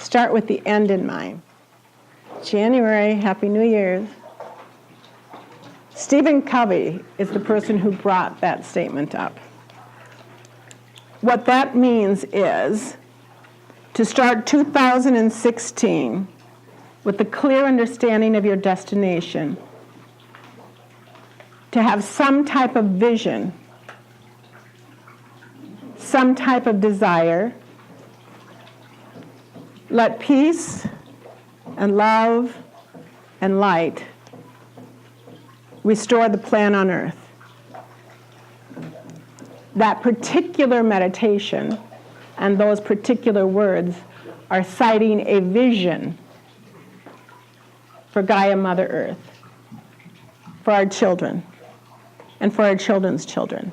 start with the end in mind. January, Happy New Year's. Stephen Covey is the person who brought that statement up. What that means is to start 2016 with a clear understanding of your destination, to have some type of vision, some type of desire. Let peace and love and light restore the plan on earth. That particular meditation and those particular words are citing a vision for Gaia Mother Earth, for our children, and for our children's children,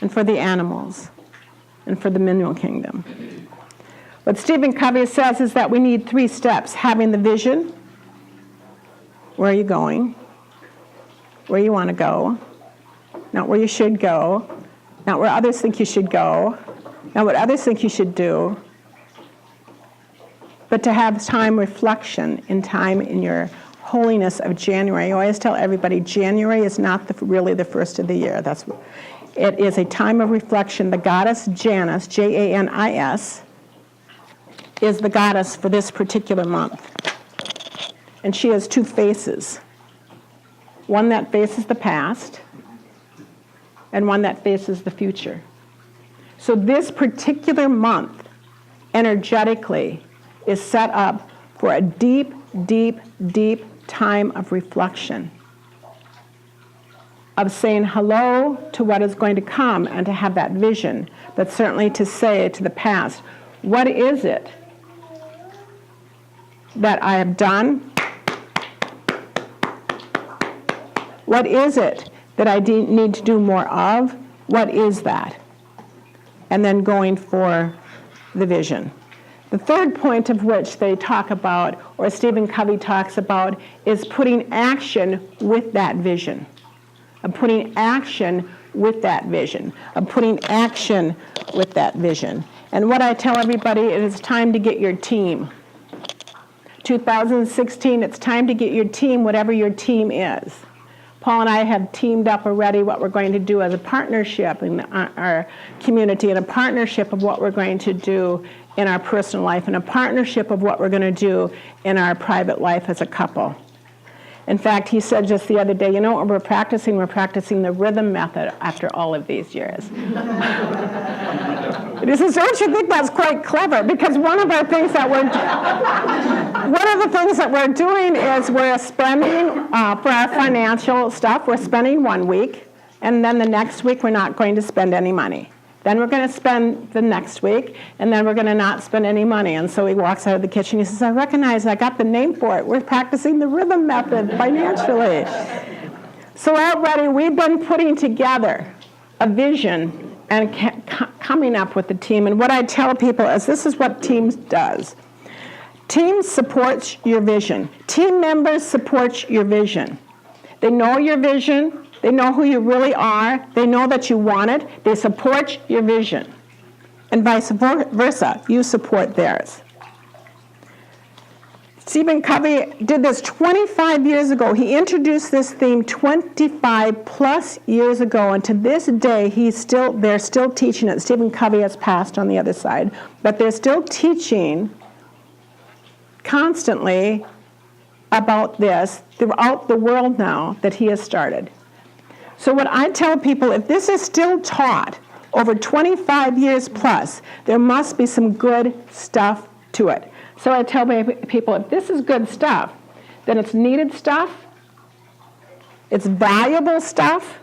and for the animals, and for the mineral kingdom. What Stephen Covey says is that we need 3 steps: having the vision, where are you going, where you want to go, not where you should go, not where others think you should go, not what others think you should do, but to have time reflection in time in your holiness of January. I always tell everybody January is not really the first of the year. It is a time of reflection. The goddess Janice, Janis, is the goddess for this particular month. And she has 2 faces. One that faces the past, and one that faces the future. So this particular month, energetically, is set up for a deep, deep, deep time of reflection, of saying hello to what is going to come and to have that vision, but certainly to say to the past, what is it that I have done? What is it that I need to do more of? What is that? And then going for the vision. The third point of which they talk about, or Stephen Covey talks about, is putting action with that vision. Of putting action with that vision. Of putting action with that vision. And what I tell everybody, it is time to get your team. 2016, it's time to get your team, whatever your team is. Paul and I have teamed up already what we're going to do as a partnership in our community, and a partnership of what we're going to do in our personal life, and a partnership of what we're going to do in our private life as a couple. In fact, he said just the other day, you know what we're practicing? We're practicing the rhythm method after all of these years. He says, don't you think that's quite clever? Because one of the things that we're doing is we're spending, for our financial stuff, we're spending 1 week, and then the next week we're not going to spend any money. Then we're going to spend the next week, and then we're going to not spend any money. And so he walks out of the kitchen. He says, I recognize I got the name for it. We're practicing the rhythm method financially. So already we've been putting together a vision and coming up with the team. And what I tell people is this is what teams does. Teams supports your vision. Team members support your vision. They know your vision. They know who you really are. They know that you want it. They support your vision. And vice versa, you support theirs. Stephen Covey did this 25 years ago. He introduced this theme 25 plus years ago, and to this day, they're still teaching it. Stephen Covey has passed on the other side, but they're still teaching constantly about this throughout the world now that he has started. So what I tell people, if this is still taught over 25 years plus, there must be some good stuff to it. So I tell people, if this is good stuff, then it's needed stuff, it's valuable stuff,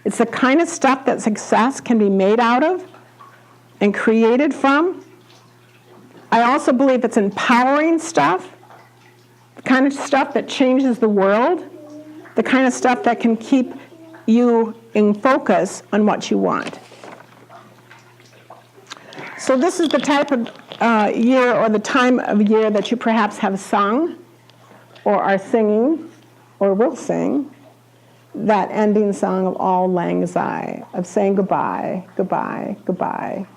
it's the kind of stuff that success can be made out of and created from. I also believe it's empowering stuff, the kind of stuff that changes the world, the kind of stuff that can keep you in focus on what you want. So this is the type of year or the time of year that you perhaps have sung or are singing or will sing that ending song of Auld Lang Syne, of saying goodbye, goodbye, goodbye.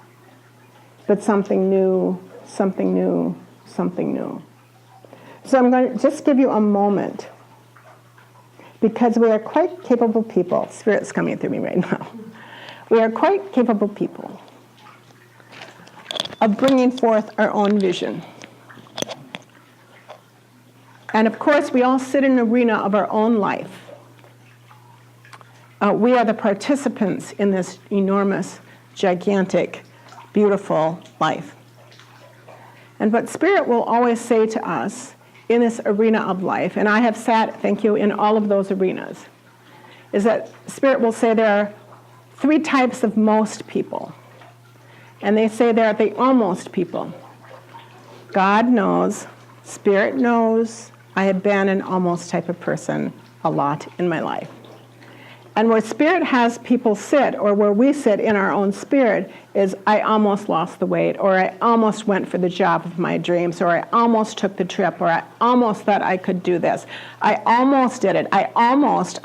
But something new, something new, something new. So I'm going to just give you a moment, because we are quite capable people. Spirit's coming through me right now. We are quite capable people of bringing forth our own vision. And of course, we all sit in an arena of our own life. We are the participants in this enormous, gigantic, beautiful life. And what Spirit will always say to us in this arena of life, and I have sat, thank you, in all of those arenas, is that Spirit will say there are 3 types of most people. And they say there are the almost people. God knows, Spirit knows, I have been an almost type of person a lot in my life. And where Spirit has people sit, or where we sit in our own spirit, is I almost lost the weight, or I almost went for the job of my dreams, or I almost took the trip, or I almost thought I could do this. I almost did it. I almost.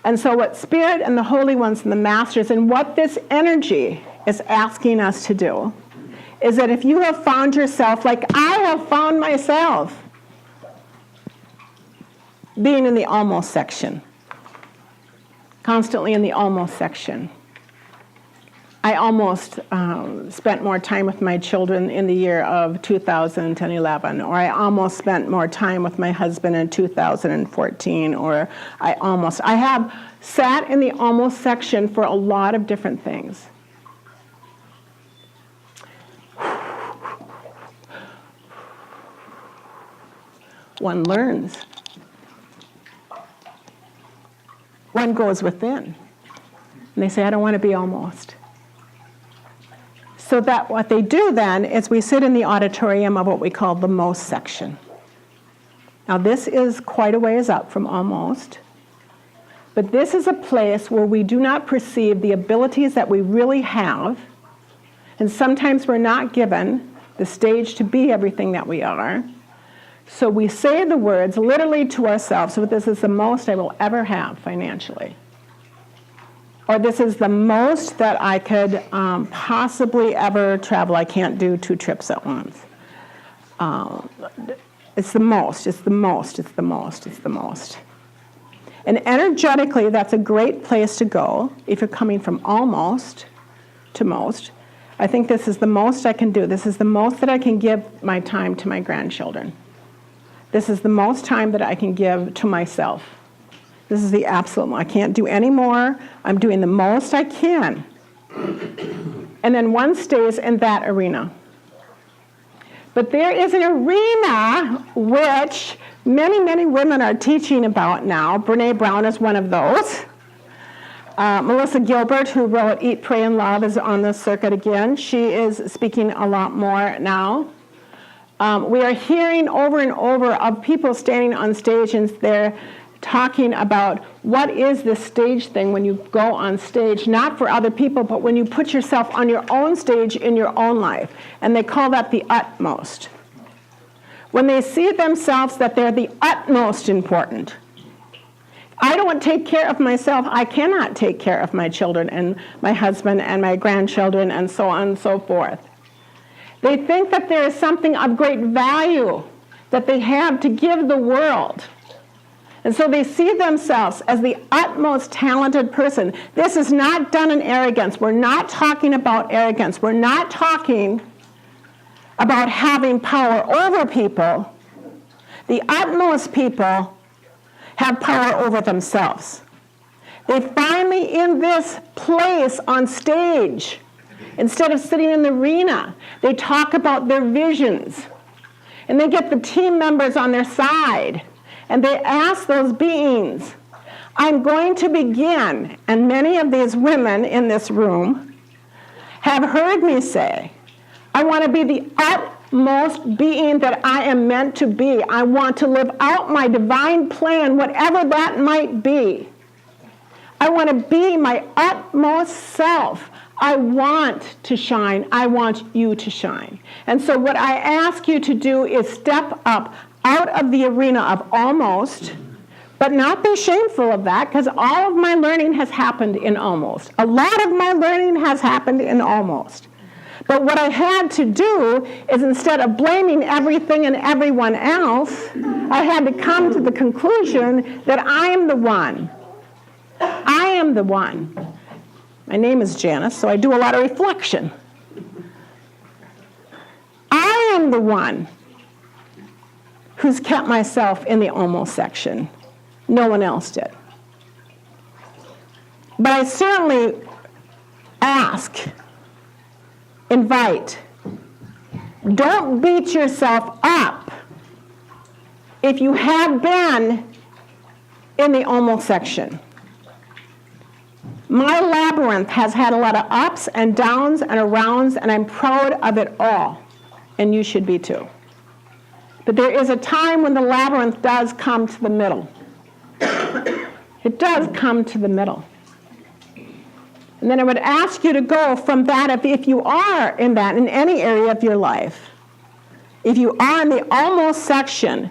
And so what Spirit and the Holy Ones and the Masters, and what this energy is asking us to do, is that if you have found yourself, like I have found myself, being in the almost section, constantly in the almost section. I almost spent more time with my children in the year of 2011, or I almost spent more time with my husband in 2014, or I have sat in the almost section for a lot of different things. One learns. One goes within. And they say, I don't want to be almost. So that what they do then is we sit in the auditorium of what we call the most section. Now this is quite a ways up from almost. But this is a place where we do not perceive the abilities that we really have. And sometimes we're not given the stage to be everything that we are. So we say the words literally to ourselves, so this is the most I will ever have financially. Or this is the most that I could possibly ever travel. I can't do 2 trips at once. It's the most, it's the most, it's the most, it's the most. And energetically, that's a great place to go if you're coming from almost to most. I think this is the most I can do. This is the most that I can give my time to my grandchildren. This is the most time that I can give to myself. This is the absolute most. I can't do any more. I'm doing the most I can. And then one stays in that arena. But there is an arena which many, many women are teaching about now. Brene Brown is one of those. Melissa Gilbert, who wrote Eat, Pray, and Love, is on the circuit again. She is speaking a lot more now. We are hearing over and over of people standing on stage, and they're talking about what is this stage thing when you go on stage, not for other people, but when you put yourself on your own stage in your own life. And they call that the utmost. When they see themselves that they're the utmost important. I don't take care of myself. I cannot take care of my children and my husband and my grandchildren and so on and so forth. They think that there is something of great value that they have to give the world. And so they see themselves as the utmost talented person. This is not done in arrogance. We're not talking about arrogance. We're not talking about having power over people. The utmost people have power over themselves. They find me in this place on stage. Instead of sitting in the arena, they talk about their visions. And they get the team members on their side. And they ask those beings, I'm going to begin. And many of these women in this room have heard me say, I want to be the utmost being that I am meant to be. I want to live out my divine plan, whatever that might be. I want to be my utmost self. I want to shine. I want you to shine. And so what I ask you to do is step up out of the arena of almost, but not be shameful of that, because all of my learning has happened in almost. A lot of my learning has happened in almost. But what I had to do is, instead of blaming everything and everyone else, I had to come to the conclusion that I am the one. I am the one. My name is Janice, so I do a lot of reflection. I am the one who's kept myself in the almost section. No one else did. But I certainly ask, invite, don't beat yourself up if you have been in the almost section. My labyrinth has had a lot of ups and downs and arounds, and I'm proud of it all, and you should be too. But there is a time when the labyrinth does come to the middle. It does come to the middle. And then I would ask you to go from that, if you are in that, in any area of your life, if you are in the almost section,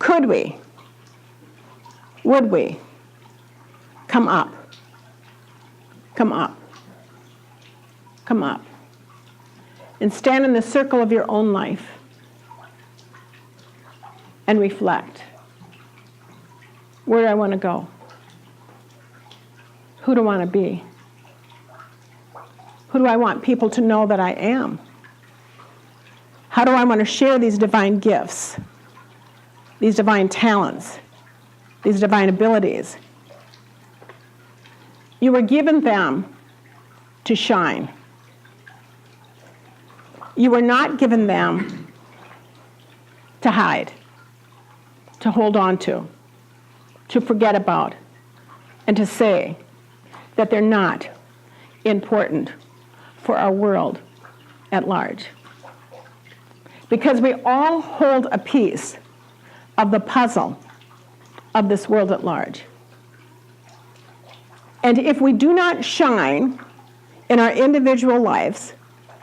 could we, would we, come up, come up, come up, and stand in the circle of your own life and reflect. Where do I want to go? Who do I want to be? Who do I want people to know that I am? How do I want to share these divine gifts, these divine talents, these divine abilities? You were given them to shine. You were not given them to hide, to hold on to forget about, and to say that they're not important for our world at large. Because we all hold a piece of the puzzle of this world at large. And if we do not shine in our individual lives,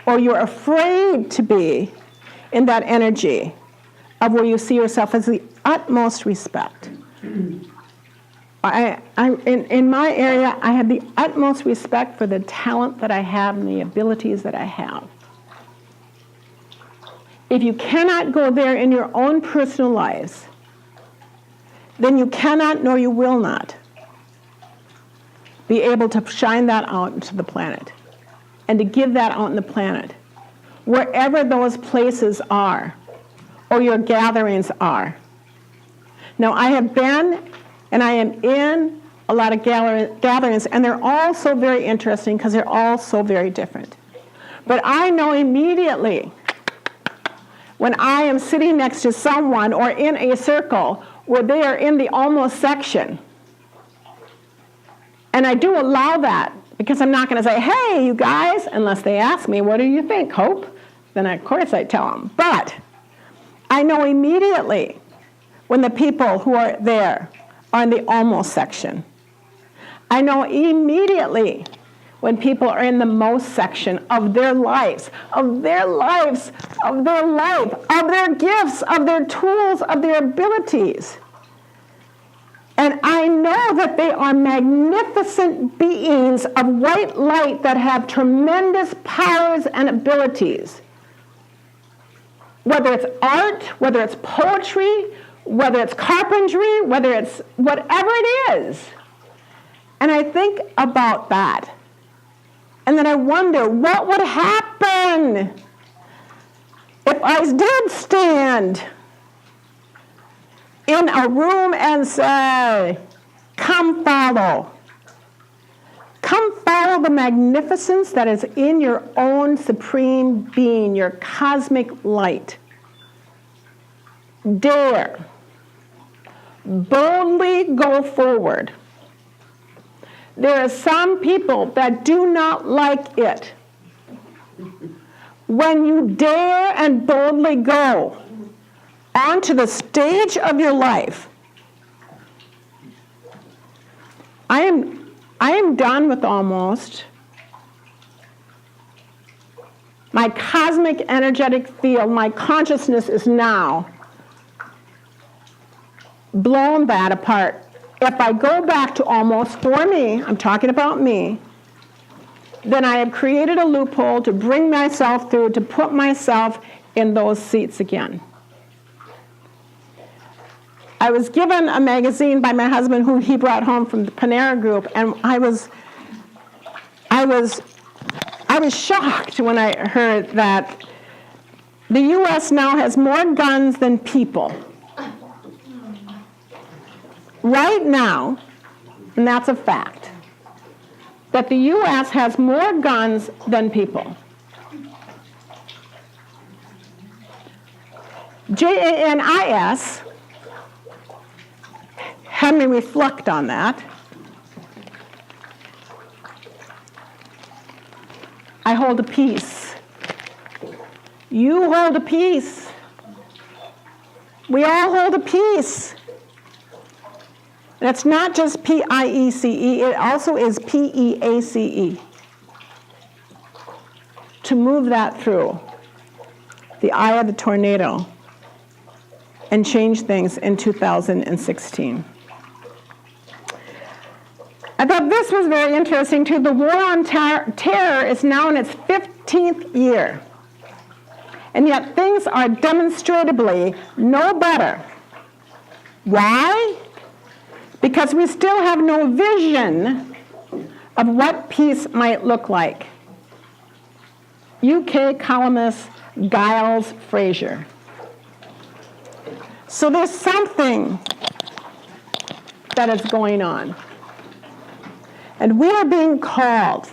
or you're afraid to be in that energy of where you see yourself as the utmost respect, in my area, I have the utmost respect for the talent that I have and the abilities that I have. If you cannot go there in your own personal lives, then you cannot, nor you will not, be able to shine that out into the planet and to give that out in the planet, wherever those places are or your gatherings are. Now, I have been and I am in a lot of gatherings, and they're all so very interesting because they're all so very different. But I know immediately when I am sitting next to someone or in a circle where they are in the almost section. And I do allow that because I'm not going to say, hey, you guys, unless they ask me, what do you think, Hope? Then, of course, I tell them. But I know immediately when the people who are there are in the almost section. I know immediately when people are in the most section of their lives, of their lives, of their life, of their gifts, of their tools, of their abilities. And I know that they are magnificent beings of white light that have tremendous powers and abilities. Whether it's art, whether it's poetry, whether it's carpentry, whether it's whatever it is. And I think about that. And then I wonder, what would happen if I did stand in a room and say, come follow. Come follow the magnificence that is in your own supreme being, your cosmic light. Dare. Boldly go forward. There are some people that do not like it. When you dare and boldly go onto the stage of your life, I am done with almost. My cosmic energetic field, my consciousness is now blown that apart. If I go back to almost, for me, I'm talking about me, then I have created a loophole to bring myself through, to put myself in those seats again. I was given a magazine by my husband who he brought home from the Panera Group, and I was shocked when I heard that the U.S. now has more guns than people. Right now, and that's a fact, that the U.S. has more guns than people. Janice had me reflect on that. I hold a peace. You hold a peace. We all hold a peace. And it's not just P-I-E-C-E, it also is P-E-A-C-E. To move that through the eye of the tornado and change things in 2016. I thought this was very interesting too. The war on terror is now in its 15th year. And yet things are demonstrably no better. Why? Because we still have no vision of what peace might look like. UK columnist Giles Fraser. So there's something that is going on. And we are being called.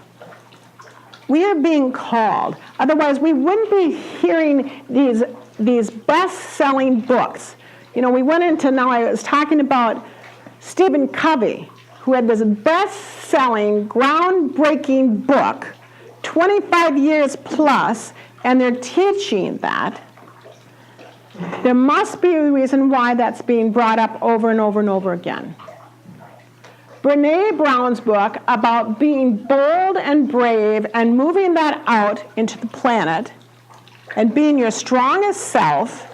We are being called. Otherwise, we wouldn't be hearing these best-selling books. You know, we went into, now I was talking about Stephen Covey, who had this best-selling, groundbreaking book, 25 years plus, and they're teaching that. There must be a reason why that's being brought up over and over and over again. Brené Brown's book about being bold and brave and moving that out into the planet and being your strongest self,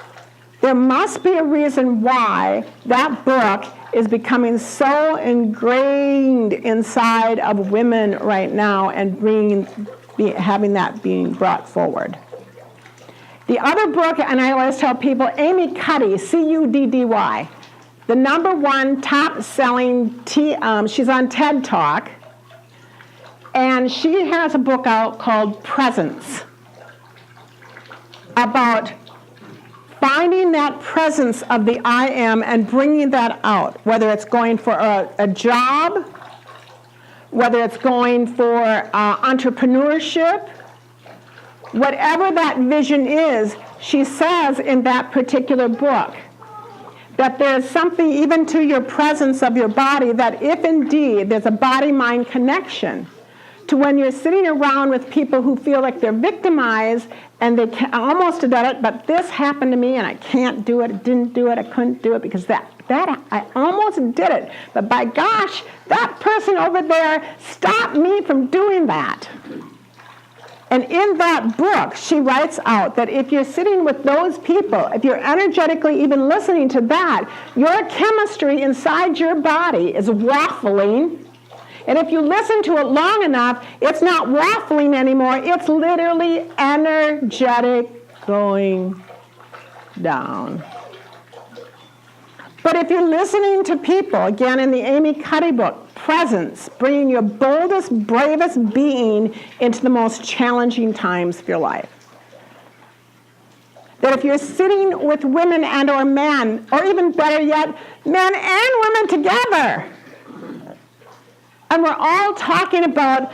there must be a reason why that book is becoming so ingrained inside of women right now and having that being brought forward. The other book, and I always tell people, Amy Cuddy, C-U-D-D-Y, the #1 top-selling, she's on TED Talk, and she has a book out called Presence, about finding that presence of the I am and bringing that out, whether it's going for a job, whether it's going for entrepreneurship, whatever that vision is, she says in that particular book, that there's something even to your presence of your body, that if indeed there's a body-mind connection to when you're sitting around with people who feel like they're victimized and they almost did it, but this happened to me and I can't do it, I didn't do it, I couldn't do it because that I almost did it, but by gosh, that person over there stopped me from doing that. And in that book, she writes out that if you're sitting with those people, if you're energetically even listening to that, your chemistry inside your body is waffling. And if you listen to it long enough, it's not waffling anymore. It's literally energetic going down. But if you're listening to people, again in the Amy Cuddy book, Presence, bringing your boldest, bravest being into the most challenging times of your life. That if you're sitting with women and or men, or even better yet, men and women together, and we're all talking about,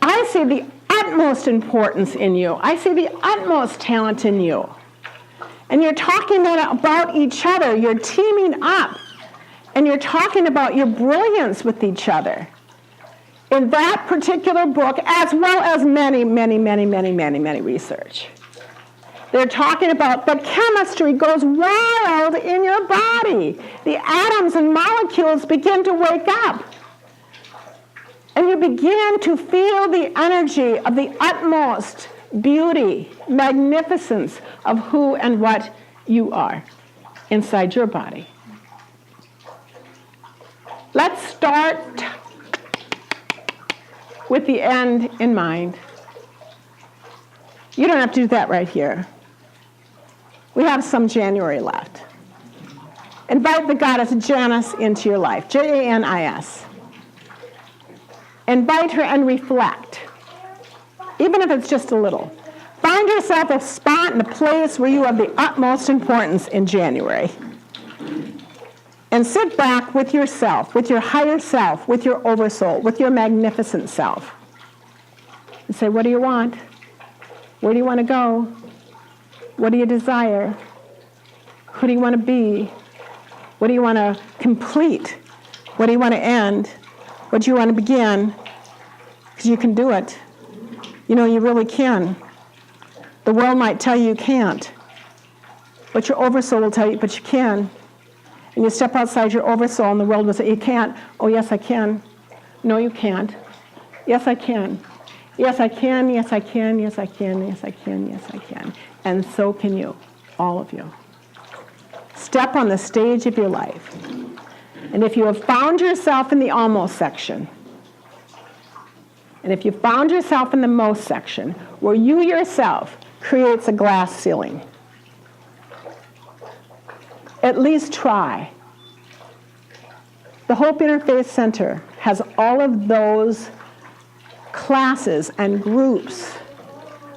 I see the utmost importance in you. I see the utmost talent in you. And you're talking about each other. You're teaming up. And you're talking about your brilliance with each other. In that particular book, as well as many research, they're talking about the chemistry goes wild in your body. The atoms and molecules begin to wake up. And you begin to feel the energy of the utmost beauty, magnificence of who and what you are inside your body. Let's start with the end in mind. You don't have to do that right here. We have some January left. Invite the goddess Janice into your life, Janis. Invite her and reflect, even if it's just a little. Find yourself a spot and a place where you have the utmost importance in January. And sit back with yourself, with your higher self, with your oversoul, with your magnificent self. And say, what do you want? Where do you want to go? What do you desire? Who do you want to be? What do you want to complete? What do you want to end? What do you want to begin? Because you can do it. You know, you really can. The world might tell you you can't. But your oversoul will tell you, but you can. And you step outside your oversoul and the world will say, you can't. Oh, yes, I can. No, you can't. Yes, I can. Yes, I can. Yes, I can. Yes, I can. Yes, I can. Yes, I can. And so can you, all of you. Step on the stage of your life. And if you have found yourself in the almost section, and if you found yourself in the most section, where you yourself creates a glass ceiling, at least try. The Hope Interfaith Center has all of those classes and groups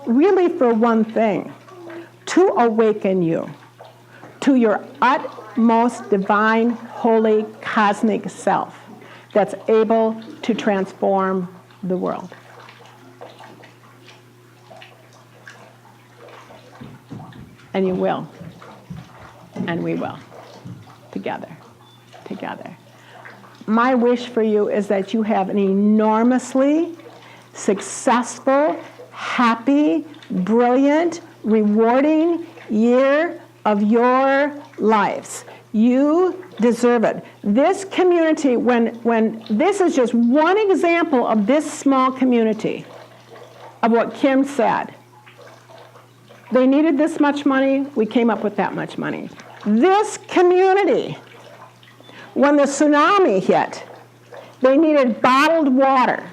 really for one thing, to awaken you to your utmost divine, holy, cosmic self that's able to transform the world. And you will. And we will. Together. Together. My wish for you is that you have an enormously successful, happy, brilliant, rewarding year of your lives. You deserve it. This community, when this is just one example of this small community, of what Kim said. They needed this much money, we came up with that much money. This community, when the tsunami hit, they needed bottled water.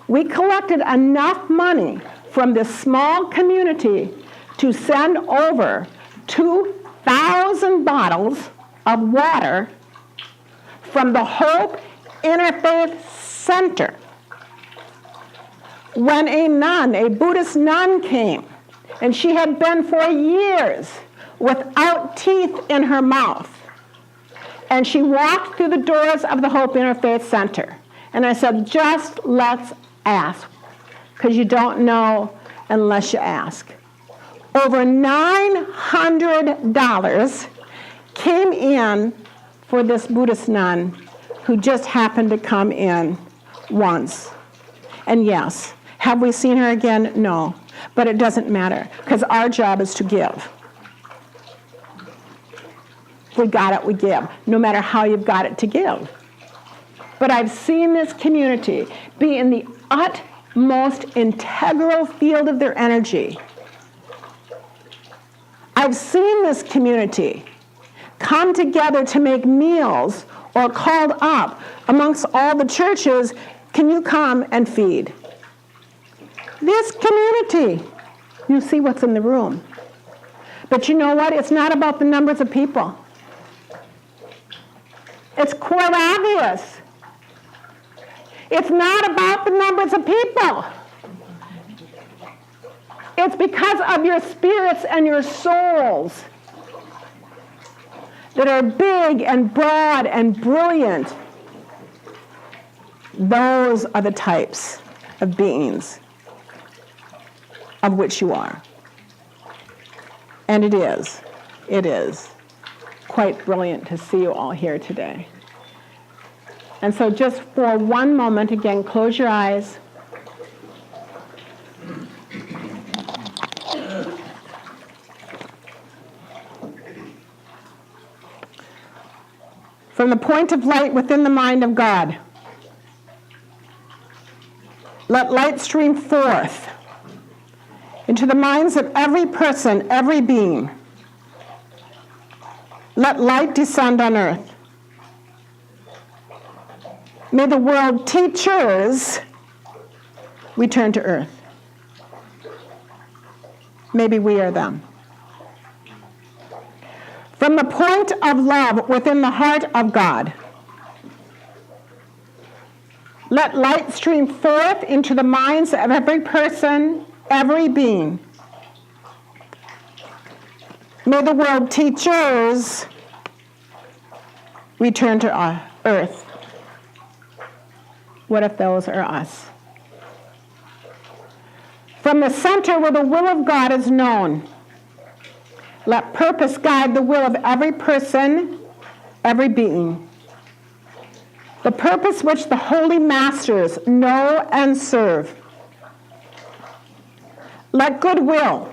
We collected enough money from this small community to send over 2,000 bottles of water from the Hope Interfaith Center. When a nun, a Buddhist nun came, and she had been for years without teeth in her mouth, and she walked through the doors of the Hope Interfaith Center. And I said, just let's ask, because you don't know unless you ask. Over $900 came in for this Buddhist nun who just happened to come in once. And yes, have we seen her again? No. But it doesn't matter, because our job is to give. If we got it, we give, no matter how you've got it to give. But I've seen this community be in the utmost integral field of their energy. I've seen this community come together to make meals or called up amongst all the churches, can you come and feed? This community, you see what's in the room. But you know what? It's not about the numbers of people. It's quite obvious. It's not about the numbers of people. It's because of your spirits and your souls that are big and broad and brilliant. Those are the types of beings of which you are. And it is quite brilliant to see you all here today. And so just for one moment, again, close your eyes. From the point of light within the mind of God, let light stream forth into the minds of every person, every being. Let light descend on earth. May the world teachers we turn to earth. Maybe we are them. From the point of love within the heart of God, let light stream forth into the minds of every person, every being. May the world teachers return to earth. What if those are us? From the center where the will of God is known, let purpose guide the will of every person, every being. The purpose which the holy masters know and serve. Let goodwill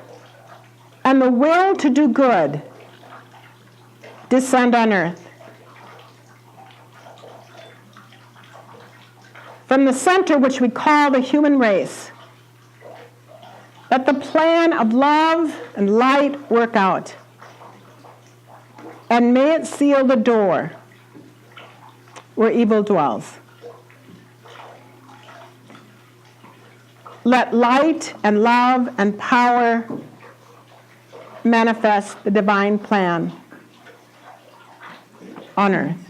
and the will to do good descend on earth. From the center which we call the human race, let the plan of love and light work out, and may it seal the door where evil dwells. Let light and love and power manifest the divine plan on earth.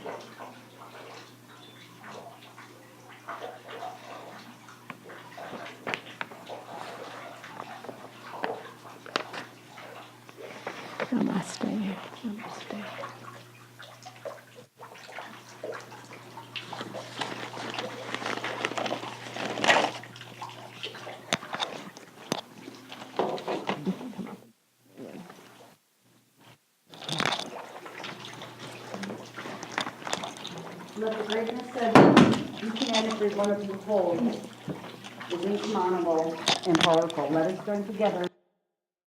Namaste. Namaste. Let the greatness of each and every one of you hold is insurmountable and powerful. Let us join together